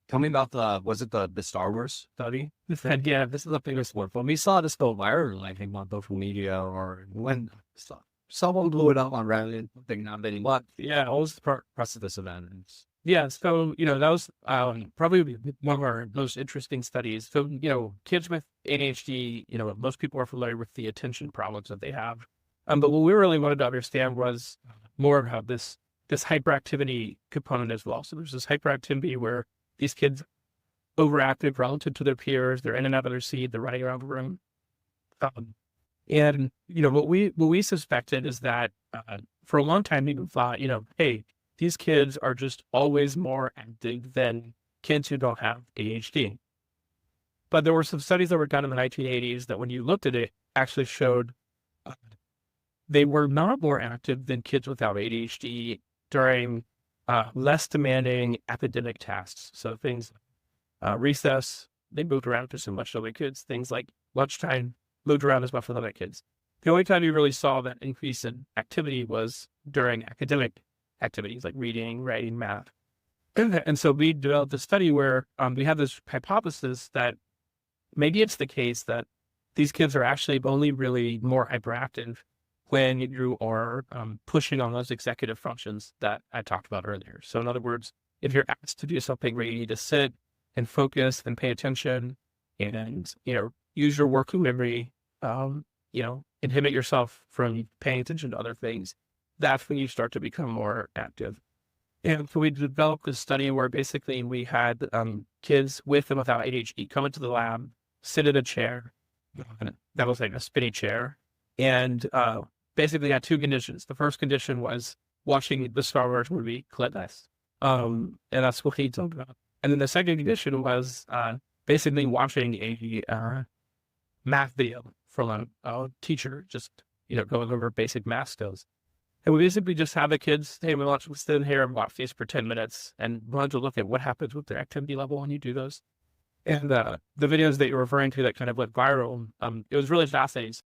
Tell me about was it the Star Wars study? Yeah, this is a famous one. When we saw this go viral, I think on social media or when someone blew it up on Reddit, I think not many, but yeah, it was precipice event. Yeah, so that was probably one of our most interesting studies. So kids with ADHD, most people are familiar with the attention problems that they have, but what we really wanted to understand was more about this hyperactivity component as well. So there's this hyperactivity where these kids overactive relative to their peers. They're in and out of their seat. They're running around the room. Um, and what we suspected is that for a long time people thought, hey, these kids are just always more active than kids who don't have ADHD. But there were some studies that were done in the 1980s that when you looked at it, actually showed uh, they were not more active than kids without ADHD during less demanding academic tasks. So things recess, they moved around just as much as other kids. Things like lunchtime moved around as much as other kids. The only time you really saw that increase in activity was during academic activities like reading, writing, math. And so we developed a study where we have this hypothesis that maybe it's the case that these kids are actually only really more hyperactive when you are pushing on those executive functions that I talked about earlier. So in other words, if you're asked to do something where you need to sit and focus and pay attention and, use your working memory, inhibit yourself from paying attention to other things, that's when you start to become more active. And so we developed this study where basically we had kids with and without ADHD come into the lab, sit in a chair, that was like a spinny chair, and basically had two conditions. The first condition was watching the Star Wars movie Clint. And that's what he talked about. And then the second condition was basically watching a math video from a teacher, just going over basic math skills. And we basically just have the kids, hey, we want to sit in here and watch these for 10 minutes and we want to look at what happens with their activity level when you do those. And the videos that you're referring to that kind of went viral, it was really fascinating.